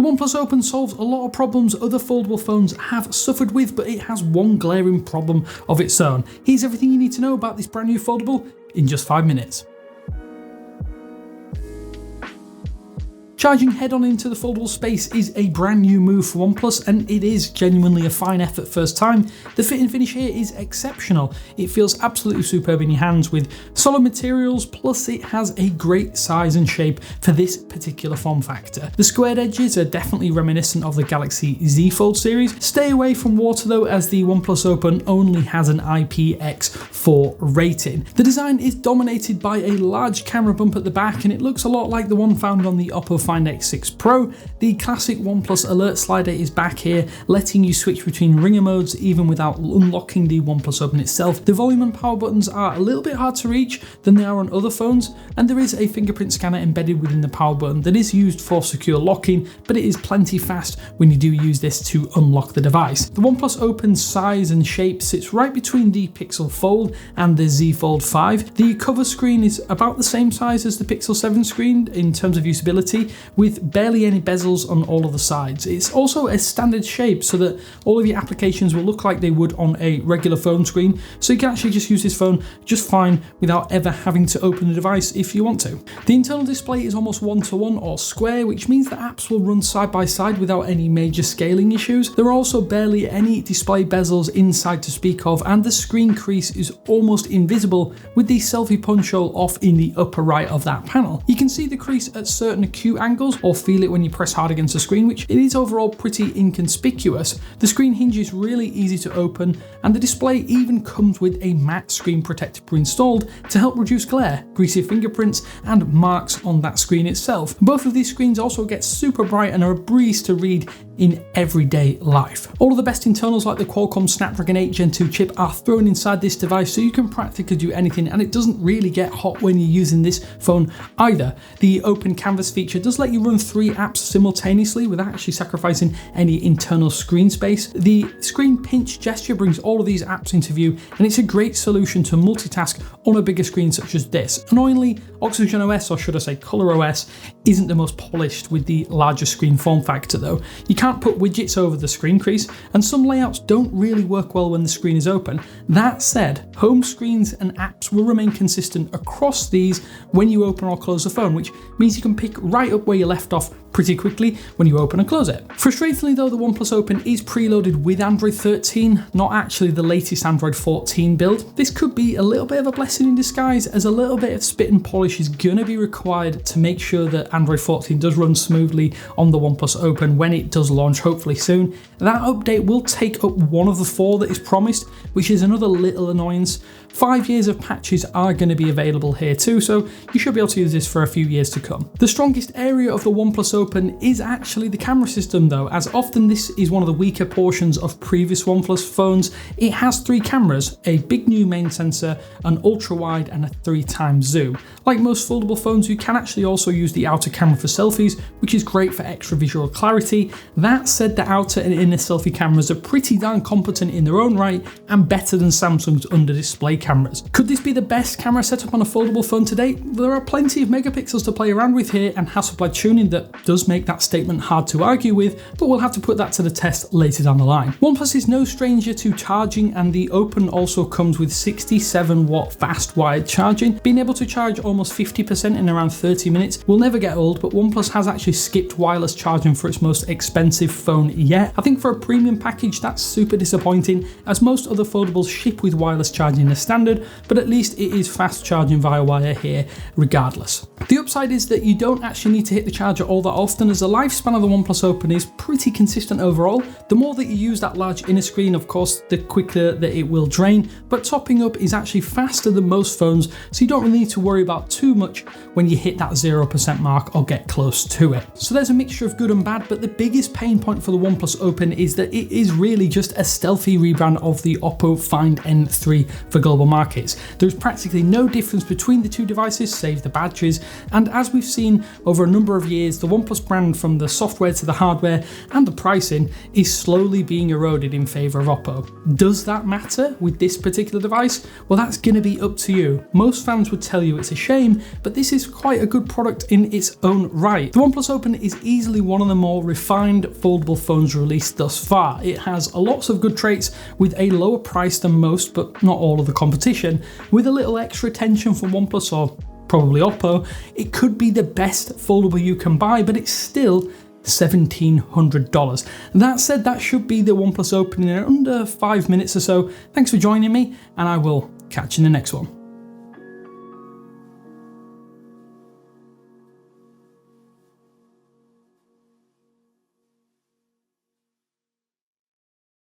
OnePlus Open solves a lot of problems other foldable phones have suffered with, but it has one glaring problem of its own. Here's everything you need to know about this brand new foldable in just 5 minutes. Charging head-on into the foldable space is a brand new move for OnePlus, and it is genuinely a fine effort first time. The fit and finish here is exceptional. It feels absolutely superb in your hands with solid materials, plus it has a great size and shape for this particular form factor. The squared edges are definitely reminiscent of the Galaxy Z Fold series. Stay away from water though, as the OnePlus Open only has an IPX4 rating. The design is dominated by a large camera bump at the back, and it looks a lot like the one found on the Oppo Find X6 Pro. The classic OnePlus alert slider is back here, letting you switch between ringer modes even without unlocking the OnePlus Open itself. The volume and power buttons are a little bit hard to reach than they are on other phones, and there is a fingerprint scanner embedded within the power button that is used for secure locking, but it is plenty fast when you do use this to unlock the device. The OnePlus Open's size and shape sits right between the Pixel Fold and the Z Fold 5. The cover screen is about the same size as the Pixel 7 screen in terms of usability, with barely any bezels on all of the sides. It's also a standard shape so that all of your applications will look like they would on a regular phone screen, so you can actually just use this phone just fine without ever having to open the device if you want to. The internal display is almost 1:1 or square, which means that apps will run side by side without any major scaling issues. There are also barely any display bezels inside to speak of, and the screen crease is almost invisible with the selfie punch hole off in the upper right of that panel. You can see the crease at certain acute angles or feel it when you press hard against the screen, which it is overall pretty inconspicuous. The screen hinge is really easy to open, and the display even comes with a matte screen protector pre-installed to help reduce glare, greasy fingerprints, and marks on that screen itself. Both of these screens also get super bright and are a breeze to read in everyday life. All of the best internals like the Qualcomm Snapdragon 8 Gen 2 chip are thrown inside this device, so you can practically do anything, and it doesn't really get hot when you're using this phone either. The open canvas feature does let you run 3 apps simultaneously without actually sacrificing any internal screen space. The screen pinch gesture brings all of these apps into view, and it's a great solution to multitask on a bigger screen such as this. Annoyingly, Oxygen OS, or should I say Color OS, isn't the most polished with the larger screen form factor though. You can't put widgets over the screen crease, and some layouts don't really work well when the screen is open. That said, home screens and apps will remain consistent across these when you open or close the phone, which means you can pick right up where you left off pretty quickly when you open and close it. Frustratingly though, the OnePlus Open is preloaded with Android 13, not actually the latest Android 14 build. This could be a little bit of a blessing in disguise, as a little bit of spit and polish is going to be required to make sure that Android 14 does run smoothly on the OnePlus Open when it does launch, hopefully soon. That update will take up one of the 4 that is promised, which is another little annoyance. 5 years of patches are going to be available here too, so you should be able to use this for a few years to come. The strongest area of the OnePlus Open is actually the camera system though, as often this is one of the weaker portions of previous OnePlus phones. It has 3 cameras, a big new main sensor, an ultra wide, and a 3x zoom. Like most foldable phones, you can actually also use the outer camera for selfies, which is great for extra visual clarity. That said, the outer and inner selfie cameras are pretty darn competent in their own right, and better than Samsung's under display cameras. Could this be the best camera setup on a foldable phone to date? There are plenty of megapixels to play around with here, and Hasselblad tuning that does make that statement hard to argue with, but we'll have to put that to the test later down the line. OnePlus is no stranger to charging, and the Open also comes with 67 watt fast wired charging. Being able to charge almost 50% in around 30 minutes will never get old, but OnePlus has actually skipped wireless charging for its most expensive phone yet. I think for a premium package that's super disappointing, as most other foldables ship with wireless charging as standard, but at least it is fast charging via wire here regardless. The upside is that you don't actually need to hit the charger all that often, as the lifespan of the OnePlus Open is pretty consistent overall. The more that you use that large inner screen, of course, the quicker that it will drain, but topping up is actually faster than most phones, so you don't really need to worry about too much when you hit that 0% mark or get close to it. So there's a mixture of good and bad, but the biggest pain point for the OnePlus Open is that it is really just a stealthy rebrand of the Oppo Find N3 for global markets. There's practically no difference between the two devices, save the badges, And as we've seen over a number of years, the OnePlus brand, from the software to the hardware and the pricing, is slowly being eroded in favour of Oppo. Does that matter with this particular device? Well, that's going to be up to you. Most fans would tell you it's a shame, but this is quite a good product in its own right. The OnePlus Open is easily one of the more refined foldable phones released thus far. It has lots of good traits with a lower price than most, but not all of the competition. With a little extra attention from OnePlus or probably Oppo, it could be the best foldable you can buy, but it's still $1,700. That said, that should be the OnePlus Open in under 5 minutes or so. Thanks for joining me, and I will catch you in the next one.